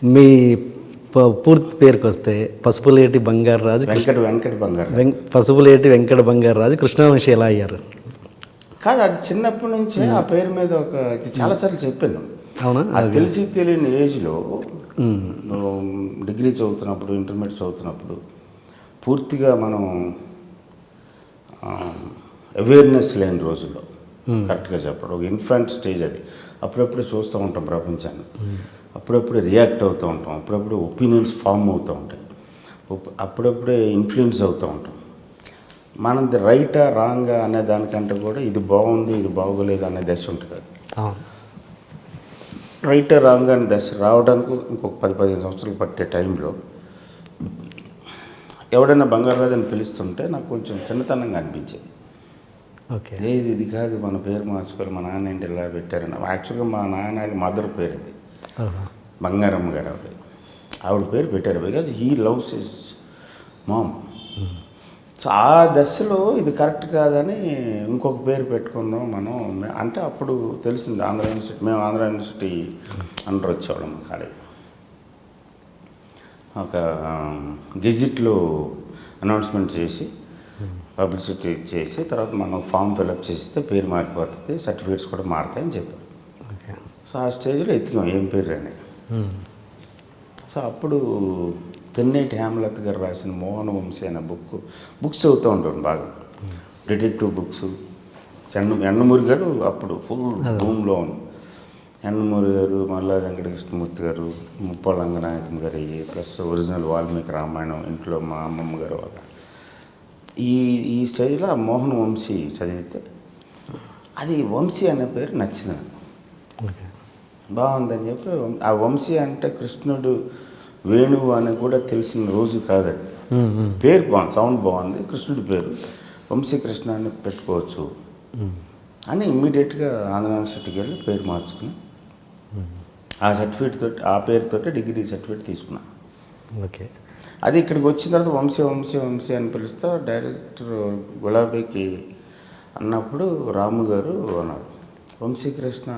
మీ పూర్తి పేరుకి వస్తే పసుపులేటి బంగారరాజు వెంకట బంగారు పసుపులేటి వెంకట బంగారరాజు కృష్ణవంశీ ఎలా అయ్యారు? కాదు, అది చిన్నప్పటి నుంచే ఆ పేరు మీద ఒక చాలాసార్లు చెప్పాను. అవునా? అది తెలిసి తెలియని ఏజ్లో డిగ్రీ చదువుతున్నప్పుడు, ఇంటర్మీడియట్ చదువుతున్నప్పుడు పూర్తిగా మనం అవేర్నెస్ లేని రోజుల్లో, కరెక్ట్గా చెప్పడం ఒక ఇన్ఫాంట్ స్టేజ్ అది. అప్పుడప్పుడే చూస్తూ ఉంటాం ప్రపంచాన్ని, అప్పుడప్పుడే రియాక్ట్ అవుతూ ఉంటాం, అప్పుడప్పుడే ఒపీనియన్స్ ఫామ్ అవుతూ ఉంటాయి, అప్పుడప్పుడే ఇన్ఫ్లుయెన్స్ అవుతూ ఉంటాం. మనది రైటా రాంగా అనే దానికంటే కూడా ఇది బాగుంది ఇది బాగోలేదు అనే దశ ఉంటుంది. రైటా రాంగ్ అనే దశ రావడానికి ఇంకొక 10-15 సంవత్సరాలు పట్టే టైంలో ఎవడైనా బంగారరాజు అని పిలుస్తుంటే నాకు కొంచెం చిన్నతనంగా అనిపించేది. ఓకే, లేదు ఇది కాదు, మన పేరు మార్చుకోవాలి, మా నాన్న ఏంటి ఇలా పెట్టారని. యాక్చువల్గా మా నాన్న మదర్ పేరు అది, బంగారమ్మ గారు. ఆవిడ పేరు పెట్టారు because he loves his mom. So ఆ దశలో ఇది కరెక్ట్ కాదని ఇంకొక పేరు పెట్టుకుందాం మనం అంటే అప్పుడు తెలిసింది ఆంధ్ర యూనివర్సిటీ, మేము ఆంధ్ర యూనివర్సిటీ అండర్ వచ్చేవాళ్ళం కాలేజ్. ఒక గెజిట్లో అనౌన్స్మెంట్ చేసి పబ్లిసిటీ చేసి తర్వాత మనం ఫామ్ ఫిలప్ చేస్తే పేరు మారిపోతుంది, సర్టిఫికేట్స్ కూడా మారుతాయని చెప్పారు. సో ఆ స్టేజ్లో ఎత్తికాం ఏం పేరు అని. సో అప్పుడు తెన్నేటి హేమలత గారు రాసిన మోహన వంశీ అనే బుక్స్ చదువుతూ ఉంటాను బాగా, డిటెక్టివ్ బుక్స్. ఎండమూరి గారు అప్పుడు ఫుల్ భూమిలో ఉంది. ఎండమూరి గారు, మల్లా వెంకటకృష్ణమూర్తి గారు, ముప్పాళ్ళ రంగనాయకం గారు, ప్లస్ ఒరిజినల్ వాల్మీకి రామాయణం ఇంట్లో మా అమ్మమ్మ గారు వాళ్ళ ఈ స్టేజ్లో ఆ మోహన వంశీ చదివితే అది వంశీ అనే పేరు నచ్చింది నాకు, బాగుందని చెప్పి. ఆ వంశీ అంటే కృష్ణుడు వేణువు అని కూడా తెలిసిన రోజు కాదండి. పేరు బాగుంది, సౌండ్ బాగుంది, కృష్ణుడి పేరు వంశీకృష్ణ అని పెట్టుకోవచ్చు అని ఇమ్మీడియట్గా ఆంధ్ర యూనివర్సిటీకి వెళ్ళి పేరు మార్చుకుని ఆ సర్టిఫికేట్ తోటి, ఆ పేరుతోటి డిగ్రీ సర్టిఫికేట్ తీసుకున్నా. ఓకే, అది ఇక్కడికి వచ్చిన తర్వాత వంశీ వంశీ వంశీ అని పిలుస్తా. డైరెక్టర్ గులాబీకి అన్నప్పుడు రాము గారు అన్నారు, వంశీకృష్ణ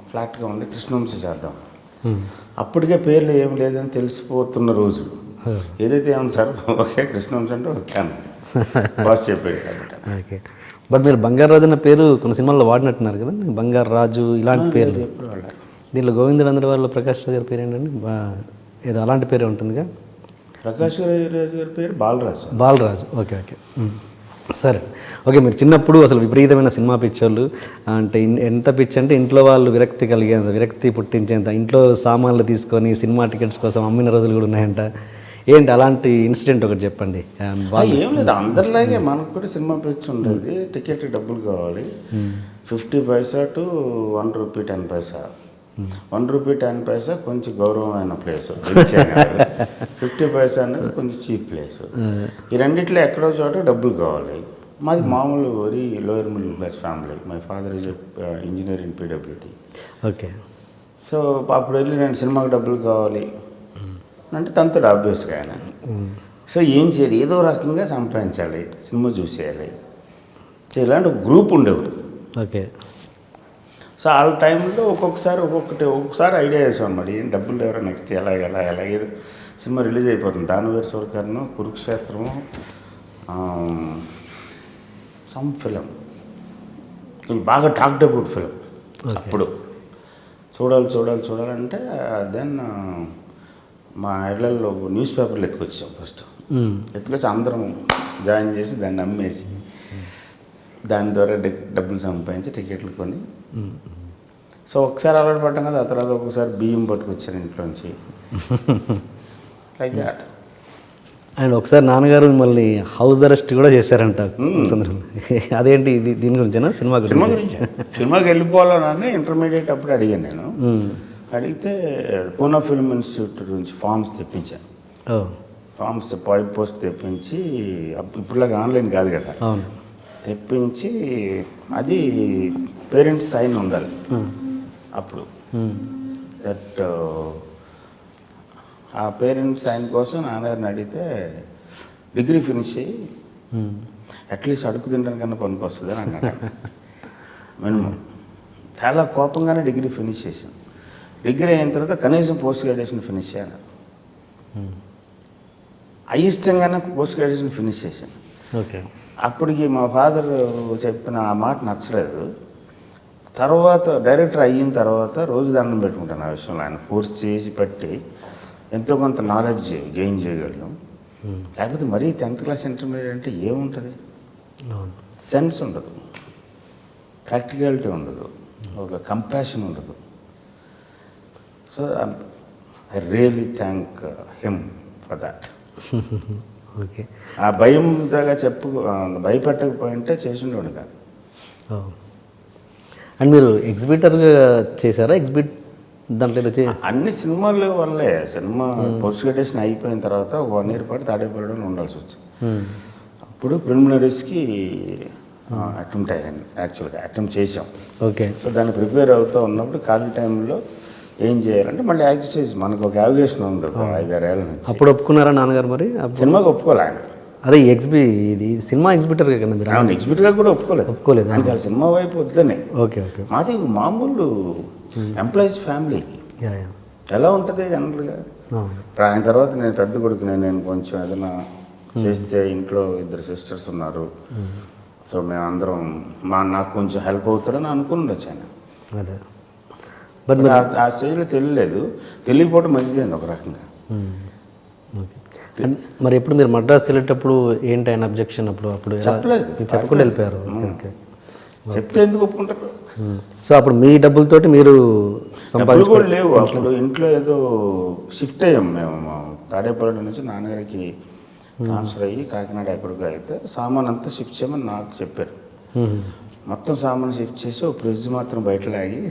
ఫ్లాట్గా ఉంది, కృష్ణవంశీ చేద్దాం. అప్పటికే పేర్లు ఏమి లేదని తెలిసిపోతున్న రోజులు. ఏదైతే ఏమన్నా సార్ ఓకే కృష్ణవంశీ అంటే ఓకే అన్న బాస్ చెప్పాడు కాబట్టి. ఓకే, బట్ మీరు బంగారరాజు అన్న పేరు కొన్ని సినిమాల్లో వాడినట్టున్నారు కదా, బంగారరాజు ఇలాంటి పేరు ఎప్పుడు వాడారు. దీంట్లో గోవిందుడు అందరి వాళ్ళ ప్రకాష్ రాజు గారి పేరు ఏంటండి? ఏదో అలాంటి పేరే ఉంటుందిగా. ప్రకాష్ రాజు గారి పేరు బాలరాజు. బాలరాజు, ఓకే ఓకే, సరే. ఓకే, మీరు చిన్నప్పుడు అసలు విపరీతమైన సినిమా పిచ్చోళ్ళు అంటే ఎంత పిచ్చి అంటే ఇంట్లో వాళ్ళు విరక్తి పుట్టించేంత ఇంట్లో సామాన్లు తీసుకొని సినిమా టికెట్స్ కోసం అమ్మిన రోజులు కూడా ఉన్నాయంట. ఏంటి అలాంటి ఇన్సిడెంట్ ఒకటి చెప్పండి. ఏం లేదు, అందరిలాగే మనకు కూడా సినిమా పిచ్చి ఉండేది. టికెట్ డబ్బులు కావాలి, 50 పైసా టు 1 రూపీ 10 పైసా. 1 రూపీ 10 పైసా కొంచెం గౌరవమైన ప్లేస్, 50 పైసా అనేది కొంచెం చీప్ ప్లేస్. ఈ రెండిట్లో ఎక్కడో చోట డబ్బులు కావాలి. మాది మామూలు very lower middle class family. My father is engineer in PWD. Okay, so అప్పుడు వెళ్ళి నేను సినిమాకి డబ్బులు కావాలి అంటే తంతడు ఆబ్వియస్గా ఆయన. సో ఏం చేయాలి, ఏదో రకంగా సంపాదించాలి, సినిమా చూసేయాలి. సో ఇలాంటి ఒక గ్రూప్ ఉండేవారు. ఓకే, సో ఆ టైంలో ఒక్కొక్కసారి ఐడియా చేసాం అన్నమాట, ఏం డబ్బులు ఎవరో నెక్స్ట్ ఎలా ఏదో సినిమా రిలీజ్ అయిపోతుంది. దానవీర సూరకర్ణ, కురుక్షేత్రము, సమ్ ఫిలిం బాగా టాక్డ్ అబౌట్ ఫిలిం. అప్పుడు చూడాలంటే దెన్ మా ఇళ్లలో న్యూస్ పేపర్లు ఎత్తుకొచ్చాం. ఫస్ట్ ఎత్తుకొచ్చి అందరం జాయిన్ చేసి దాన్ని అమ్మేసి దాని ద్వారా డబ్బులు సంపాదించి టికెట్లు కొని. సో ఒకసారి అలవాటు పడ్డాం కదా, ఆ తర్వాత ఒకసారి బియ్యం పట్టుకొచ్చాను ఇంట్లోంచి, లైక్ దాట్. అండ్ ఒకసారి నాన్నగారు మిమ్మల్ని హౌస్ అరెస్ట్ కూడా చేశారంట. అదేంటి, దీని గురించేనా? సినిమాకి వెళ్ళిపోవాలని ఇంటర్మీడియట్ అప్పుడు అడిగాను నేను. అడిగితే పూనా ఫిల్మ్ ఇన్స్టిట్యూట్ నుంచి ఫామ్స్ తెప్పించాను. ఫామ్స్ పోస్ట్ తెప్పించి, ఇప్పుడులాగా ఆన్లైన్ కాదు కదా, తెప్పించి అది పేరెంట్స్ సైన్ ఉండాలి అప్పుడు. దట్ ఆ పేరెంట్స్ సైన్ కోసం నాన్నగారిని అడిగితే డిగ్రీ ఫినిష్ అయ్యి అట్లీస్ట్ అడుగు తినడానికన్నా పనికి వస్తుంది అని అన్నాడు మినిమం. చాలా కోపంగానే డిగ్రీ ఫినిష్ చేశాను. డిగ్రీ అయిన తర్వాత కనీసం పోస్ట్ గ్రాడ్యుయేషన్ ఫినిష్ చేయాలి. అయిష్టంగానే పోస్ట్ గ్రాడ్యుయేషన్ ఫినిష్ చేశాను. ఓకే. అప్పటికి మా ఫాదర్ చెప్పిన ఆ మాట నచ్చలేదు. తర్వాత డైరెక్టర్ అయిన తర్వాత రోజు దండం పెట్టుకుంటాను ఆ విషయంలో. ఆయన ఫోర్స్ చేసి పెట్టి ఎంతో కొంత నాలెడ్జ్ గెయిన్ చేయగలిగాం. లేకపోతే మరీ 10th క్లాస్ ఇంటర్మీడియట్ అంటే ఏముంటుంది, సెన్స్ ఉండదు, ప్రాక్టికాలిటీ ఉండదు, ఒక కంపాషన్ ఉండదు. So I really thank him for that. Okay. ఆ భయం దాకా భయపెట్టకపోయింటే చేసిండేవాడు కాదు. అండ్ మీరు ఎగ్జిబిటర్గా చేశారా? దాంట్లో ఏదో అన్ని సినిమాల వల్లే. సినిమా పోస్ట్ గ్రాడ్యుయేషన్ అయిపోయిన తర్వాత 1 year పాటు తాడేపల్లిలో ఉండాల్సి వచ్చింది. అప్పుడు ప్రిలిమినరీస్కి అటెంప్ట్ అయ్యాను. యాక్చువల్గా అటెంప్ట్ చేసాం. ఓకే. సో దాన్ని ప్రిపేర్ అవుతూ ఉన్నప్పుడు ఖాళీ టైంలో ఏం చేయాలంటే మళ్ళీ యాక్ట్ చేసి మనకు ఒక యావిగేషన్ ఉంది 5-6 ఏళ్ళ నుంచి. అప్పుడు ఒప్పుకున్నారా నాన్నగారు మరి? సినిమాకి ఒప్పుకోలే ఆయన. అదే ఇది సినిమా ఎగ్జిబిటర్ కదా మీరు? అవును, ఎగ్జిబిటర్గా కూడా ఒప్పుకోలేదు. ఆయనకి ఆ సినిమా వైపు వద్దనే. ఓకే. ఓకే. మాది మామూలు ఎంప్లాయీస్ ఫ్యామిలీకి ఎలా ఉంటుంది జనరల్గా. ఇప్పుడు ఆయన తర్వాత నేను పెద్ద కొడుకునే, నేను కొంచెం ఏదైనా చేస్తే ఇంట్లో 2 sisters ఉన్నారు. సో మేమందరం నాకు కొంచెం హెల్ప్ అవుతారని అనుకుని ఆయన. అదే బట్ ఆ స్టేజ్లో తెలియకపోవడం మంచిదండి ఒక రకంగా. మరి ఎప్పుడు మీరు మద్రాసు వెళ్ళేటప్పుడు ఏంటి ఆయన అబ్జెక్షన్? అప్పుడు చెప్పలేదు, చెప్పకుండా వెళ్ళిపోయారు. ఓకే. చెప్తే ఎందుకు ఒప్పుకుంటారు? సో అప్పుడు మీ డబ్బులతోటి మీరు కూడా లేవు. అప్పుడు ఇంట్లో ఏదో షిఫ్ట్ అయ్యాం మేము. తాడేపల్లి నుంచి నాన్నగారికి ట్రాన్స్ఫర్ అయ్యి కాకినాడ ఎక్కడికో అయితే సామాన్ అంతా షిఫ్ట్ చేయమని నాకు చెప్పారు. మొత్తం సామాన్ షిఫ్ట్ చేసి ఒక ఫ్రిడ్జ్ మాత్రం బయట లాగి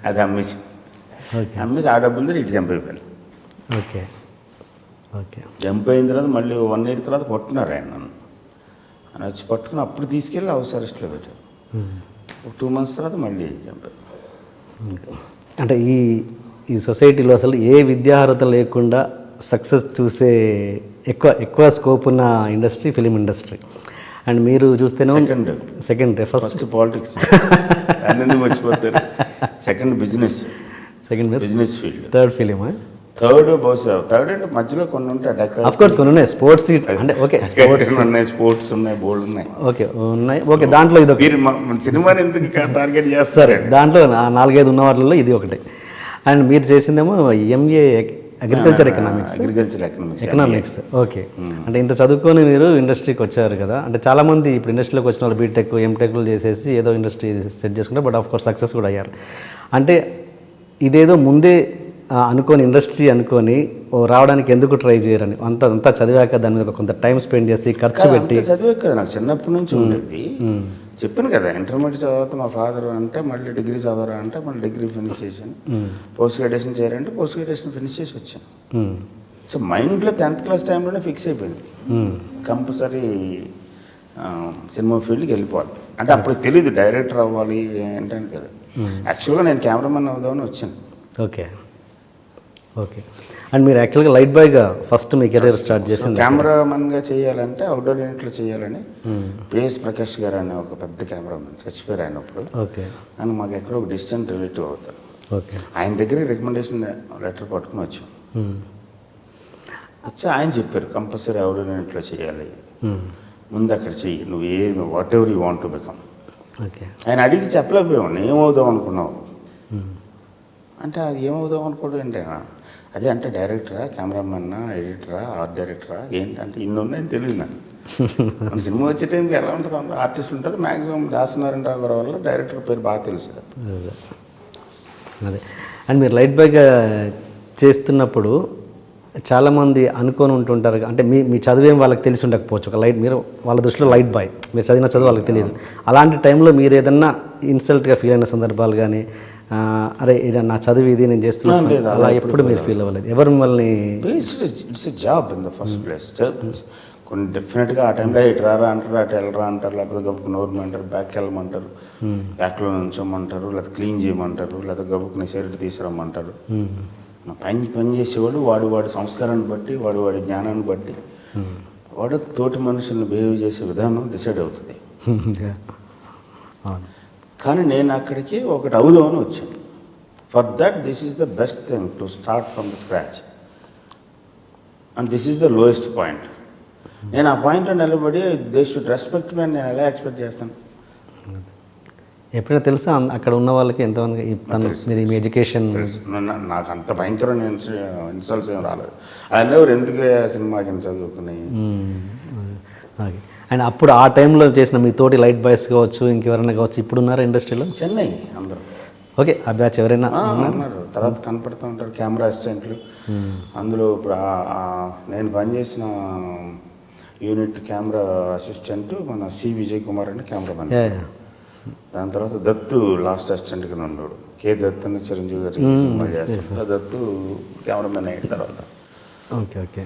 అది అమ్మేసి ఆ డబ్బులతో ఇటు జంప్ అయిపోయాను. ఓకే. ఓకే. జంప్ అయిన తర్వాత మళ్ళీ 1 year తర్వాత పట్టుకున్నారు ఆయన నన్ను. ఆయన వచ్చి పట్టుకుని అప్పుడు తీసుకెళ్ళి హౌస్ అరెస్ట్లో పెట్టారు. 2 months తర్వాత మళ్ళీ జంప్ అయ్యారు. అంటే ఈ సొసైటీలో అసలు ఏ విద్యార్హత లేకుండా సక్సెస్ చూసే ఎక్కువ స్కోప్ ఉన్న ఇండస్ట్రీ ఫిలిం ఇండస్ట్రీ. అండ్ మీరు చూస్తేనే సెకండ్ ఫస్ట్ పాలిటిక్స్ ఎందుకు మర్చిపోతారు. Second business field. థర్డ్ ఫిలిమా? థర్డ్ అంటే మధ్యలో కొన్ని ఉంటాయి. ఆఫ్ కోర్స్ కొన్ని ఉన్నాయి. స్పోర్ట్స్ అంటే ఓకే, స్పోర్ట్స్ ఉన్నాయి, బోల్డ్ ఉన్నాయి. ఓకే ఉన్నాయి. ఓకే. దాంట్లో ఇది సినిమాని ఎందుకు టార్గెట్ చేస్తారు? దాంట్లో 4-5 ఉన్న వాటిలో ఇది ఒకటి. అండ్ మీరు చేసిందేమో MA అగ్రికల్చర్ ఎకనామిక్స్. ఓకే. అంటే ఇంత చదువుకొని మీరు ఇండస్ట్రీకి వచ్చారు కదా. అంటే చాలామంది ఇప్పుడు ఇండస్ట్రీలోకి వచ్చిన వాళ్ళు బీటెక్ ఎంటెక్లు చేసేసి ఏదో ఇండస్ట్రీ సెట్ చేసుకుంటారు. బట్ ఆఫ్ కోర్స్ సక్సెస్ కూడా అయ్యారు. అంటే ఇదేదో ముందే అనుకోని ఇండస్ట్రీ అనుకొని రావడానికి ఎందుకు ట్రై చేయరని? అంతా చదివాక దాని మీద కొంత టైం స్పెండ్ చేసి ఖర్చు పెట్టి. చదివాక కదా నాకు చిన్నప్పటి నుంచి ఉండేది. చెప్పాను కదా, ఇంటర్మీడియట్ చదివాత మా ఫాదర్ అంటే మళ్ళీ డిగ్రీ చదవరా అంటే మళ్ళీ డిగ్రీ ఫినిష్ చేశాను. పోస్ట్ గ్రాడ్యుయేషన్ చేయాలంటే పోస్ట్ గ్రాడ్యుయేషన్ ఫినిష్ చేసి వచ్చాను. సో మైండ్లో 10th class టైంలోనే ఫిక్స్ అయిపోయింది కంపల్సరీ సినిమా ఫీల్డ్కి వెళ్ళిపోవాలి. అంటే అప్పుడు తెలియదు డైరెక్టర్ అవ్వాలి ఏంటని కదా. యాక్చువల్గా నేను కెమెరామెన్ అవుదామని వచ్చాను. ఓకే. ఓకే. అండ్ మీరు యాక్చువల్గా లైట్ బాయ్గా ఫస్ట్ మీ కెరీర్ స్టార్ట్ చేసింది. కెమెరామెన్గా చేయాలంటే అవుట్డోర్ యూనిట్లో చేయాలని PS ప్రకాష్ గారు అనే ఒక పెద్ద కెమెరామెన్ చచ్చిపోయారు ఆయన అప్పుడు. ఓకే. అని మాకు ఎక్కడో ఒక డిస్టెంట్ రిలేటివ్ అవుతారు. ఓకే. ఆయన దగ్గర రికమెండేషన్ లెటర్ పట్టుకుని వచ్చాం. వచ్చి ఆయన చెప్పారు కంపల్సరీ అవుట్డోర్ యూనిట్లో చేయాలి, ముందు అక్కడ చెయ్యి, నువ్వు what ever you want to become. Okay. ఆయన అడిగితే చెప్పలేకపోయాను. ఏమవుదాం అనుకున్నావు అంటే అది ఏమవుదాం అనుకోవడం ఏంటైనా అదే అంటే డైరెక్టరా, కెమెరామెన్నా, ఎడిటరా, ఆర్ట్ డైరెక్టరా ఏంటంటే ఇన్ని ఉన్నాయని తెలియదు నాకు. మన సినిమా వచ్చే టైంకి ఎలా ఉంటుంది, అందరూ ఆర్టిస్టులు ఉంటారు. మ్యాక్సిమం దాసనారాయణరావు గారి వల్ల డైరెక్టర్ పేరు బాగా తెలుసు. అదే. అండ్ మీరు లైట్ బాయ్గా చేస్తున్నప్పుడు చాలామంది అనుకొని ఉంటుంటారు. అంటే మీ చదివేం వాళ్ళకి తెలిసి ఉండకపోవచ్చు. ఒక లైట్ మీరు వాళ్ళ దృష్టిలో లైట్ బాయ్, మీరు చదివిన చదువు వాళ్ళకి తెలియదు. అలాంటి టైంలో మీరు ఏదన్నా ఇన్సల్ట్గా ఫీల్ అయిన సందర్భాలు కానీ, అరే ఇది నా చదువు ఇది నేను చేస్తున్నాను అలా ఎప్పుడు మీరు ఫీల్ అవ్వలేదు? ఎవరు మిమ్మల్ని? It's a job in the first place. కొన్ని డెఫినెట్గా ఆ టైంలో ఇటు రారా అంటారు, అటు వెళ్ళరా అంటారు, లేకపోతే గబుకు నోరు అంటారు, బ్యాక్ వెళ్ళమంటారు, బ్యాక్లో నుంచోమంటారు, లేకపోతే క్లీన్ చేయమంటారు, లేకపోతే గబుకుని షర్ట్ తీసుకురమ్మంటారు. పని చేసేవాడు వాడి సంస్కారాన్ని బట్టి, వాడి జ్ఞానాన్ని బట్టి, వాడు తోటి మనుషులను బిహేవ్ చేసే విధానం డిసైడ్ అవుతుంది. కానీ నేను అక్కడికి ఒకటి అవుదామని వచ్చాను. For that this is the best thing to start from the scratch and this is the lowest point. నేను ఆ పాయింట్లో నిలబడి దే షుడ్ రెస్పెక్ట్ మీ అని నేను ఎలా ఎక్స్పెక్ట్ చేస్తాను? ఎప్పుడైనా తెలుసా అక్కడ ఉన్న వాళ్ళకి ఎంతమంది మీరు మీ ఎడ్యుకేషన్? నాకు అంత భయంకరమైన ఇన్సల్ట్స్ ఏం రాలేదు. ఆయన ఎవరు ఎందుకు సినిమాకి చదువుకున్నాయి. ఓకే. అండ్ అప్పుడు ఆ టైంలో చేసిన మీ తోటి లైట్ బాయ్స్ కావచ్చు, ఇంకెవరైనా కావచ్చు, ఇప్పుడు ఉన్నారా ఇండస్ట్రీలో? చెన్నై అందరూ. ఓకే, ఆ బ్యాచ్ ఎవరైనా ఉన్నారు. తర్వాత కనపడుతూ ఉంటారు కెమెరా అసిస్టెంట్లు. అందులో ఇప్పుడు నేను పనిచేసిన యూనిట్ కెమెరా అసిస్టెంట్ మన సి విజయ్ కుమార్ అంటే కెమెరామెన్. దాని తర్వాత దత్తు లాస్ట్ అసిస్టెంట్ కింద ఉన్నాడు. కే దత్తు అని చిరంజీవి గారు సినిమా చేస్తారు. దత్తు కెమెరామెన్ అయిన తర్వాత. Okay okay